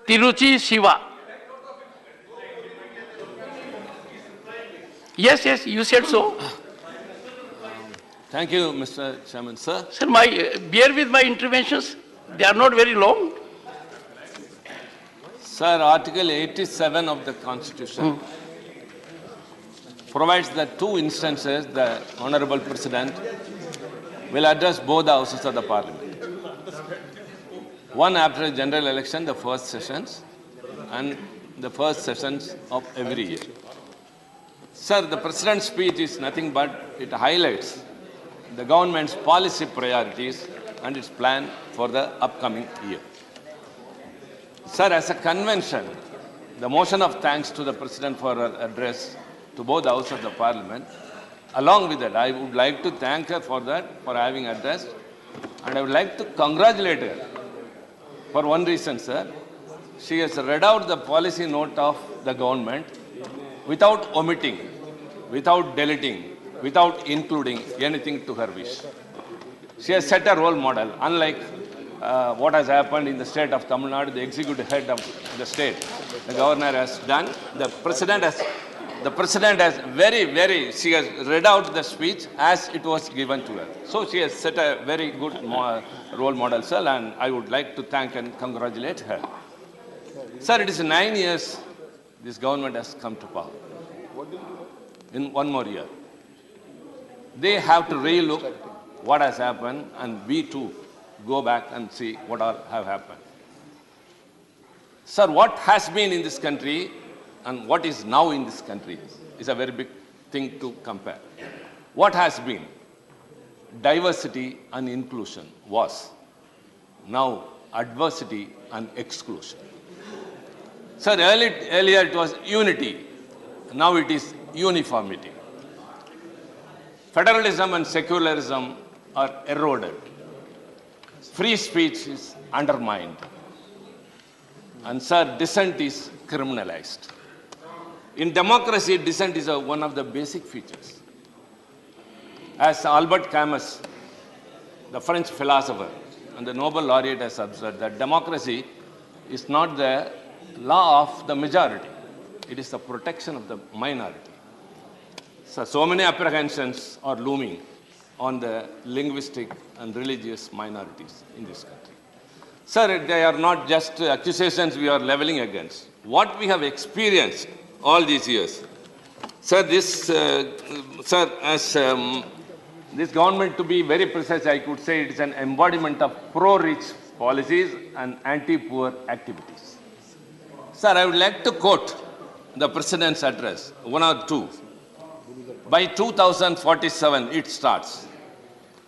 Tiruchi Siva. Yes, yes, you said so. Thank you, Mr. Chairman, sir. Sir, bear with my interventions. They are not very long. Sir, Article 87 of the Constitution provides that two instances the Honorable President will address both the houses of the Parliament. One after a general election, the first sessions, and the first sessions of every year. Sir, the President's speech is nothing but it highlights the government's policy priorities and its plan for the upcoming year. Sir, as a convention, the motion of thanks to the President for her address to both the Houses of the Parliament. Along with that, I would like to thank her for that, for having addressed, and I would like to congratulate her for one reason, sir. She has read out the policy note of the government without omitting, without deleting, without including anything to her wish. She has set a role model, unlike what has happened in the state of Tamil Nadu, the executive head of the state. The governor has done, the president has she has read out the speech as it was given to her. So she has set a very good role model, sir, and I would like to thank and congratulate her. Sir, it is 9 years this government has come to power. In one more year, they have to relook what has happened, and we too go back and see what all have happened. Sir, what has been in this country and what is now in this country is a very big thing to compare. What has been? Diversity and inclusion was. Now, adversity and exclusion. Sir, earlier it was unity. Now it is uniformity. Federalism and secularism are eroded. Free speech is undermined. And sir, dissent is criminalized. In democracy, dissent is one of the basic features. As Albert Camus, the French philosopher and the Nobel laureate, has observed that democracy is not the law of the majority. It is the protection of the minority. So many apprehensions are looming on the linguistic and religious minorities in this country. Sir, they are not just accusations we are leveling against. What we have experienced all these years. Sir, this government, to be very precise, I could say it is an embodiment of pro-rich policies and anti-poor activities. Sir, I would like to quote the President's address, one or two. By 2047, it starts.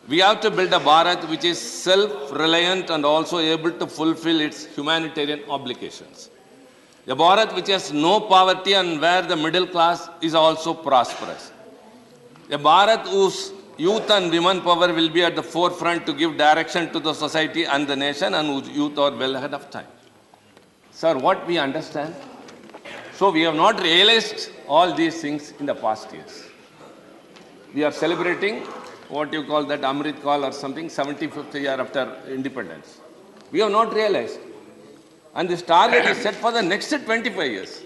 We have to build a Bharat which is self-reliant and also able to fulfill its humanitarian obligations. A Bharat which has no poverty and where the middle class is also prosperous. A Bharat whose youth and women power will be at the forefront to give direction to the society and the nation, and whose youth are well ahead of time. Sir, what we understand? So we have not realized all these things in the past years. We are celebrating what you call that Amrit Kaal or something, 75th year after independence. We have not realized. And this target is set for the next 25 years.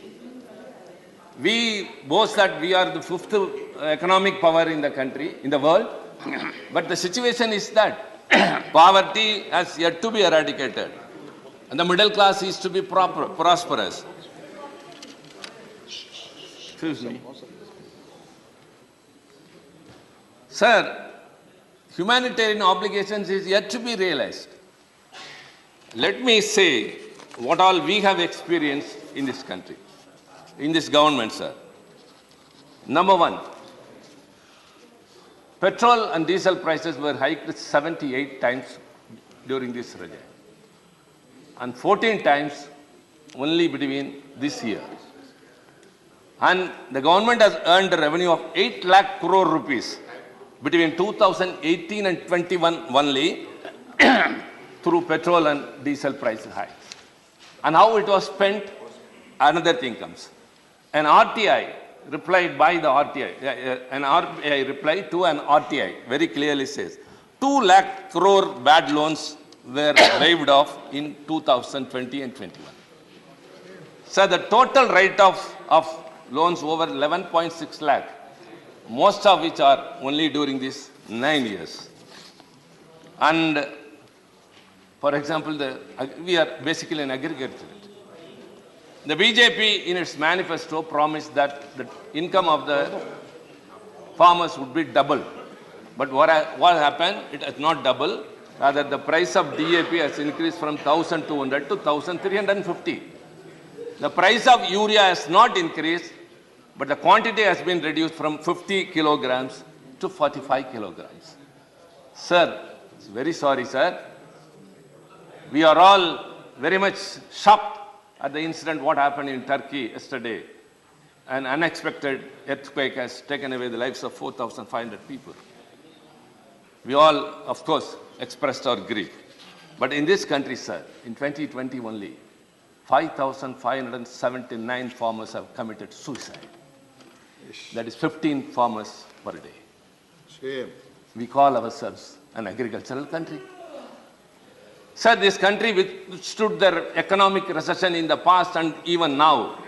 We boast that we are the fifth economic power in the country, in the world. But the situation is that poverty has yet to be eradicated. And the middle class is to be prosperous. Excuse me. Sir, humanitarian obligations is yet to be realized. Let me say what all we have experienced in this country, in this government, sir. Number one, petrol and diesel prices were hiked 78 times during this regime, and 14 times only between this year. And the government has earned a revenue of 8 lakh crore rupees between 2018 and 21 only through petrol and diesel price hikes. And how it was spent, another thing comes. An RTI replied by the RTI, an RTI replied to an RTI very clearly says, 2 lakh crore bad loans were waived off in 2020 and 21. Sir, the total write-off of loans over 11.6 lakh, most of which are only during these 9 years. And for example, we are basically an agriculture. The BJP in its manifesto promised that the income of the farmers would be double. But what happened? It has not doubled. Rather, the price of DAP has increased from 1,200 to 1,350. The price of urea has not increased, but the quantity has been reduced from 50 kilograms to 45 kilograms. Sir, very sorry, sir. We are all very much shocked at the incident what happened in Turkey yesterday. An unexpected earthquake has taken away the lives of 4,500 people. We all, of course, expressed our grief. But in this country, sir, in 2020 only, 5,579 farmers have committed suicide. That is 15 farmers per day. Shame. We call ourselves an agricultural country. Sir, this country withstood their economic recession in the past and even now,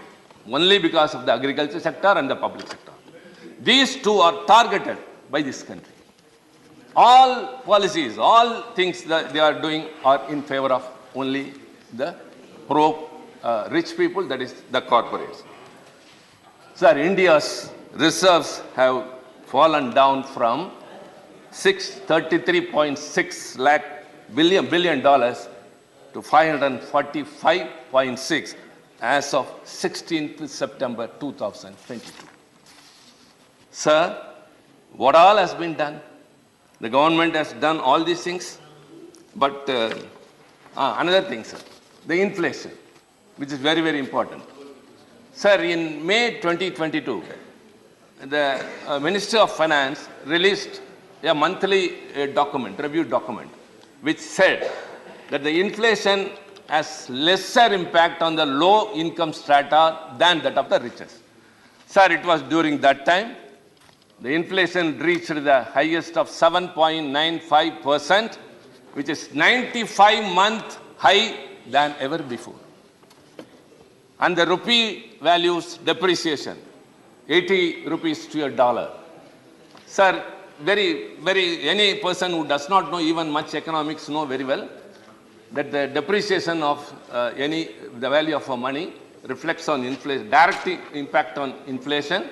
only because of the agriculture sector and the public sector. These two are targeted by this country. All policies, all things that they are doing are in favor of only the rich people, that is the corporates. Sir, India's reserves have fallen down from $633.6 billion to $545.6 as of 16th September 2022. Sir, what all has been done? The government has done all these things, but another thing, sir, the inflation, which is very, very important. Sir, in May 2022, the Ministry of Finance released a monthly review document, which said that the inflation has lesser impact on the low-income strata than that of the richest. Sir, it was during that time, the inflation reached the highest of 7.95%, which is 95-month high than ever before. And the rupee values depreciation, 80 rupees to a dollar. Sir, any person who does not know even much economics know very well that the depreciation of the value of money reflects on inflation, direct impact on inflation,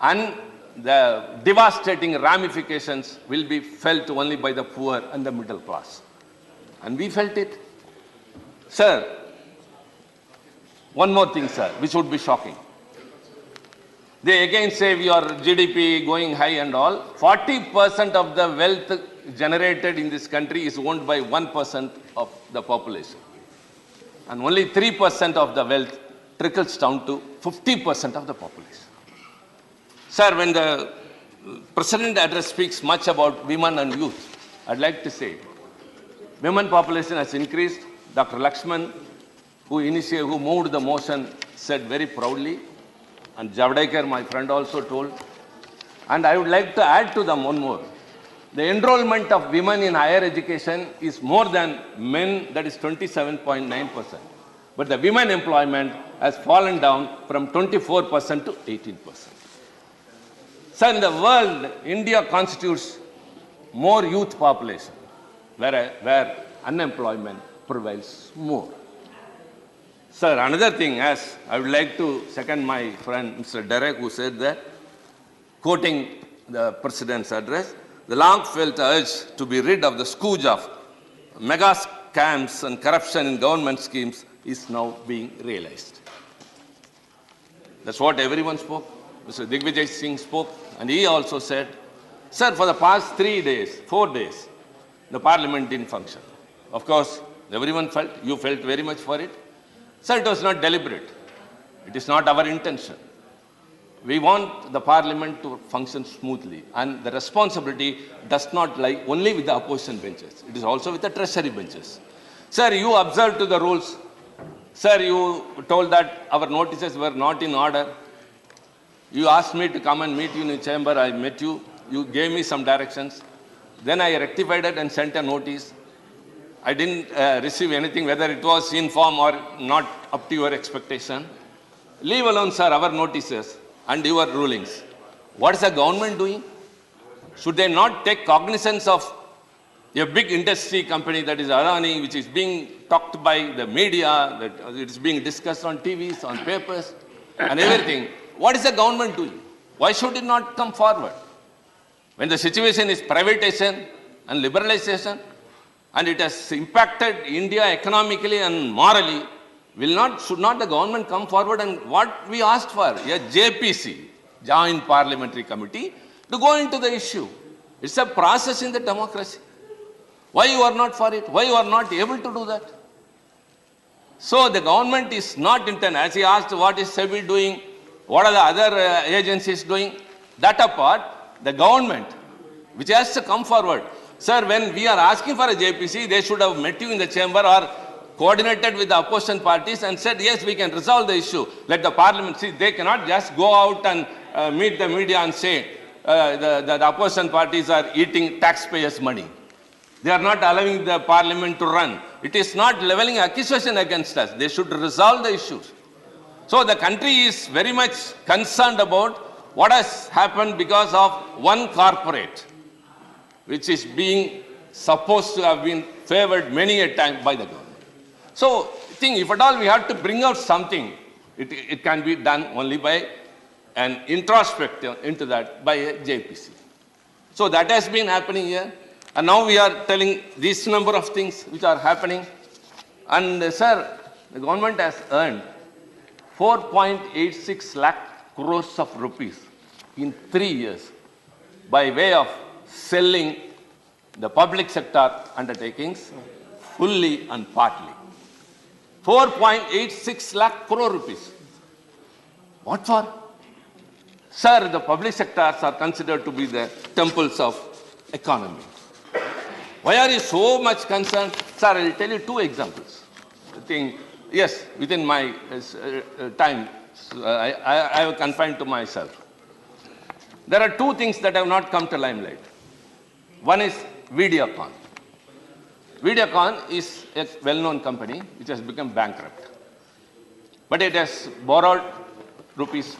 and the devastating ramifications will be felt only by the poor and the middle class. And we felt it. Sir, one more thing, sir, which would be shocking. They again say your GDP going high and all. 40% of the wealth generated in this country is owned by 1% of the population. And only 3% of the wealth trickles down to 50% of the population. Sir, when the President address speaks much about women and youth, I'd like to say, women population has increased. Dr. Lakshman, who moved the motion, said very proudly, and Javadekar, my friend, also told. And I would like to add to them one more. The enrollment of women in higher education is more than men, that is 27.9%. But the women employment has fallen down from 24% to 18%. So in the world, India constitutes more youth population, where unemployment prevails more. Sir, another thing, as I would like to second my friend Mr. Derek, who said that, quoting the President's address, the long-felt urge to be rid of the scourge of mega scams and corruption in government schemes is now being realized. That's what everyone spoke. Mr. Digvijay Singh spoke, and he also said, sir, for the past 4 days, the parliament didn't function. Of course, everyone felt, you felt very much for it. Sir, it was not deliberate. It is not our intention. We want the parliament to function smoothly, and the responsibility does not lie only with the opposition benches. It is also with the treasury benches. Sir, you observed to the rules. Sir, you told that our notices were not in order. You asked me to come and meet you in the chamber. I met you. You gave me some directions. Then I rectified it and sent a notice. I didn't receive anything, whether it was in form or not up to your expectation. Leave alone, sir, our notices and your rulings. What is the government doing? Should they not take cognizance of a big industry company that is Adani, which is being talked by the media, that it is being discussed on TVs, on papers, and everything? What is the government doing? Why should it not come forward? When the situation is privatization and liberalization, and it has impacted India economically and morally, should not the government come forward and what we asked for, a JPC, Joint Parliamentary Committee, to go into the issue. It's a process in the democracy. Why you are not for it? Why you are not able to do that? So the government is not intent. As he asked, what is SEBI doing? What are the other agencies doing? That apart, the government, which has to come forward. Sir, when we are asking for a JPC, they should have met you in the chamber or coordinated with the opposition parties and said, yes, we can resolve the issue. Let the parliament see. They cannot just go out and meet the media and say the opposition parties are eating taxpayers' money. They are not allowing the parliament to run. It is not leveling accusation against us. They should resolve the issues. So the country is very much concerned about what has happened because of one corporate, which is being supposed to have been favored many a time by the government. So I think if at all we have to bring out something, it can be done only by an introspective into that by a JPC. So that has been happening here. And now we are telling this number of things which are happening. And sir, the government has earned 4.86 lakh crores of rupees in 3 years by way of selling the public sector undertakings fully and partly. 4.86 lakh crore rupees. What for? Sir, the public sectors are considered to be the temples of economy. Why are you so much concerned? Sir, I will tell you 2 examples. I think, yes, within my time, I have confined to myself. There are 2 things that have not come to limelight. One is Videocon. Videocon is a well-known company which has become bankrupt. But it has borrowed rupees.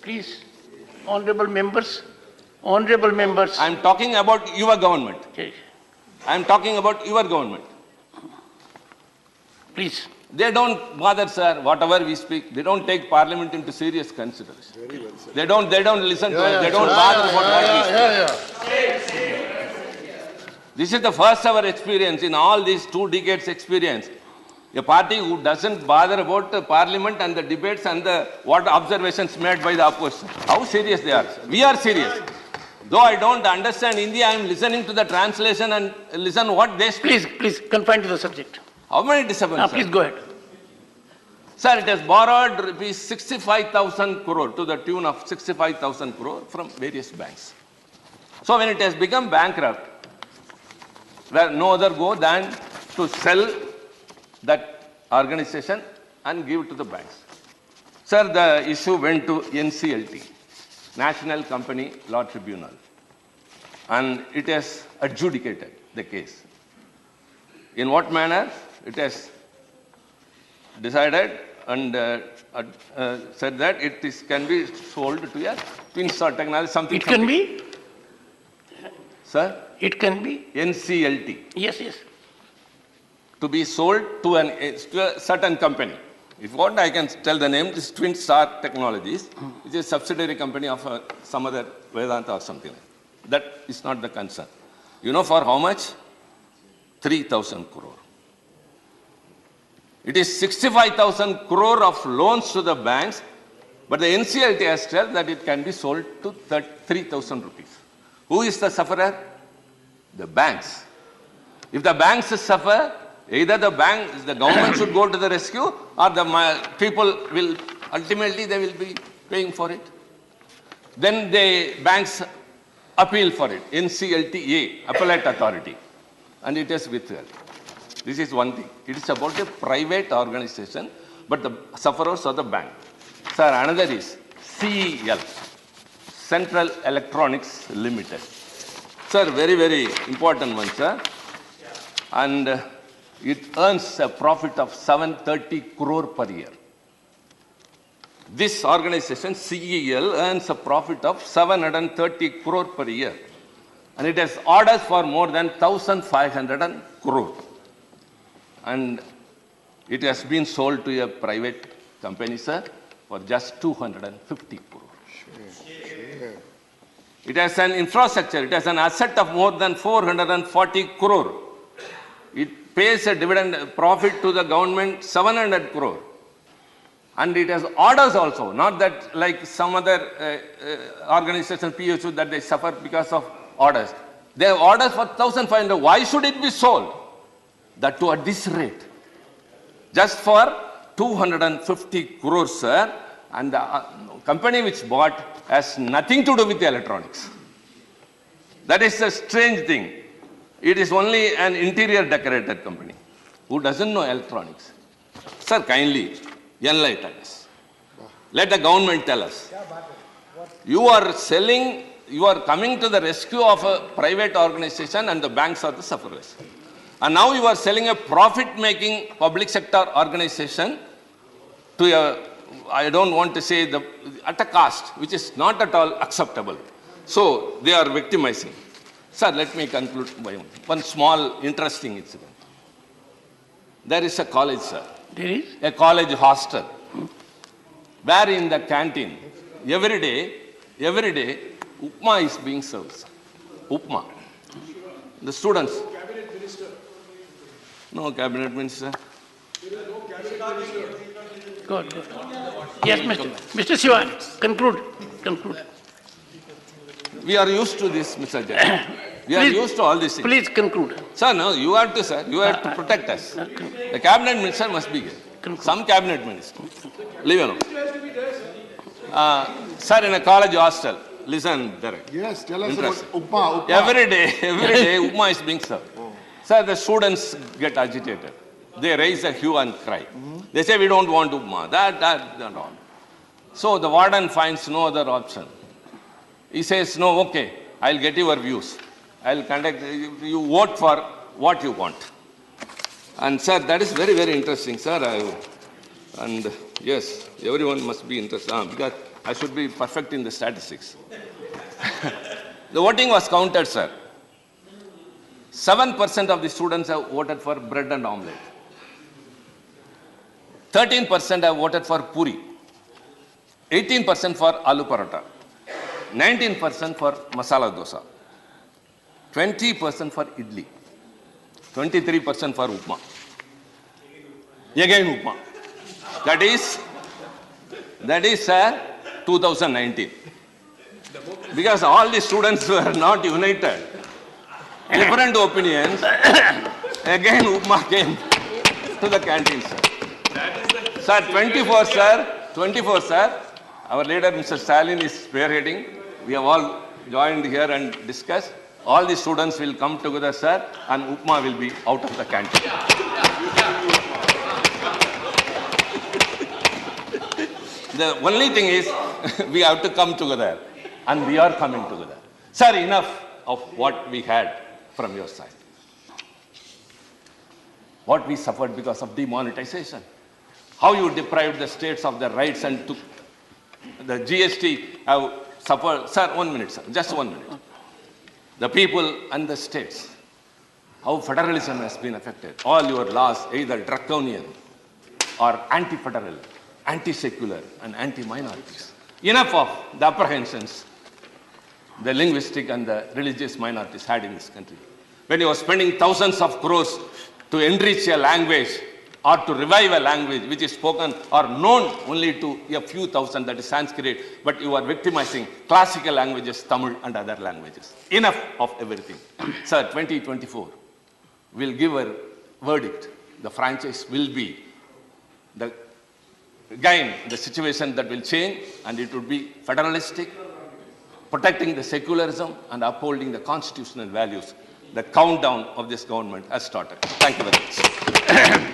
Please, honorable members, I am talking about your government. Okay. I am talking about your government. Please. They don't bother, sir, whatever we speak. They don't take parliament into serious consideration. Very well, sir. They don't listen to us. They don't bother about what we speak. This is the first ever experience in all these 2 decades experience. A party who doesn't bother about the parliament and the debates and what observations made by the opposition. How serious they are. We are serious. Though I don't understand Hindi, I am listening to the translation and listen what they speak. Please confine to the subject. How many disciples? Please go ahead. Sir, it has borrowed rupees 65,000 crore to the tune of 65,000 crore from various banks. So when it has become bankrupt, where no other go than to sell that organization and give it to the banks. Sir, the issue went to NCLT, National Company Law Tribunal, and it has adjudicated the case. In what manner? It has decided and said that can be sold to a twin star technology, something. It can be? Sir? It can be? NCLT. Yes. To be sold to a certain company. If you want, I can tell the name. This Twin Star Technologies, which is a subsidiary company of some other Vedanta or something. That is not the concern. You know for how much? 3,000 crore. It is 65,000 crore of loans to the banks, but the NCLT has said that it can be sold to 3,000 rupees. Who is the sufferer? The banks. If the banks suffer, either the government should go to the rescue, or the people will, ultimately they will be paying for it. Then the banks appeal for it, NCLTA, Appellate Authority, and it is withheld. This is one thing. It is about a private organization, but the sufferers are the bank. Sir, another is CEL, Central Electronics Limited. Sir, very, very important one, sir. and it earns a profit of 730 crore per year. This organization, CEL, earns a profit of 730 crore per year. And it has orders for more than 1,500 crore. And it has been sold to a private company, sir, for just 250 crore. It has an infrastructure, it has an asset of more than 440 crore. It pays a dividend profit to the government 700 crore. And it has orders also, not that like some other organizations, PSU, that they suffer because of orders. They have orders for 1,500. Why should it be sold? That too at this rate. Just for 250 crores, sir. And the company which bought has nothing to do with the electronics. That is a strange thing. It is only an interior decorator company who doesn't know electronics. Sir, kindly enlighten us. Let the government tell us. You are selling, you are coming to the rescue of a private organization and the banks are the sufferers. And now you are selling a profit-making public sector organization to a, I don't want to say, at a cost, which is not at all acceptable. So they are victimizing. Sir, let me conclude by one small interesting incident. There is a college, sir. There is? A college hostel, where in the canteen, every day, upma is being served, sir. Upma. The students. Cabinet minister. No cabinet minister. Good. Yes, Mr. Siva, conclude. We are used to this, Mr. Jay. We are used to all these things. Please conclude. Sir, no, you have to, sir. You have to protect us. The cabinet minister must be here. Some cabinet minister. Leave alone. Sir, in a college hostel, listen, Derek. Yes, tell us Interesting. about Upma. Every day, upma is being served. Sir, the students get agitated. They raise a hue and cry. They say, we don't want upma. That, and all. So the warden finds no other option. He says, no, okay, I'll get your views. I'll conduct, you vote for what you want. And sir, that is very, very interesting, sir. And yes, everyone must be interested, because I should be perfect in the statistics. The voting was counted, sir. 7% of the students have voted for bread and omelette. 13% have voted for puri. 18% for aloo paratha. 19% for masala dosa. 20% for idli. 23% for upma. Again upma. That is, sir, 2019. Because all the students were not united. Different opinions. Again upma came to the canteen, sir. Sir, 24, sir. Our leader, Mr. Stalin, is spearheading. We have all joined here and discussed. All the students will come together, sir, and upma will be out of the canteen. The only thing is, we have to come together, and we are coming together. Sir, enough of what we had from your side. What we suffered because of demonetization. How you deprived the states of their rights and took the GST have suffered. Sir, 1 minute, sir. Just 1 minute. The people and the states. How federalism has been affected. All your laws, either draconian or anti-federal, anti-secular and anti-minorities. Enough of the apprehensions the linguistic and the religious minorities had in this country. When you are spending thousands of crores to enrich a language or to revive a language which is spoken or known only to a few thousand, that is Sanskrit, but you are victimizing classical languages, Tamil and other languages. Enough of everything. Sir, 2024 will give a verdict. The franchise will be again the situation that will change, and it will be federalistic, protecting the secularism and upholding the constitutional values. The countdown of this government has started. Thank you very much.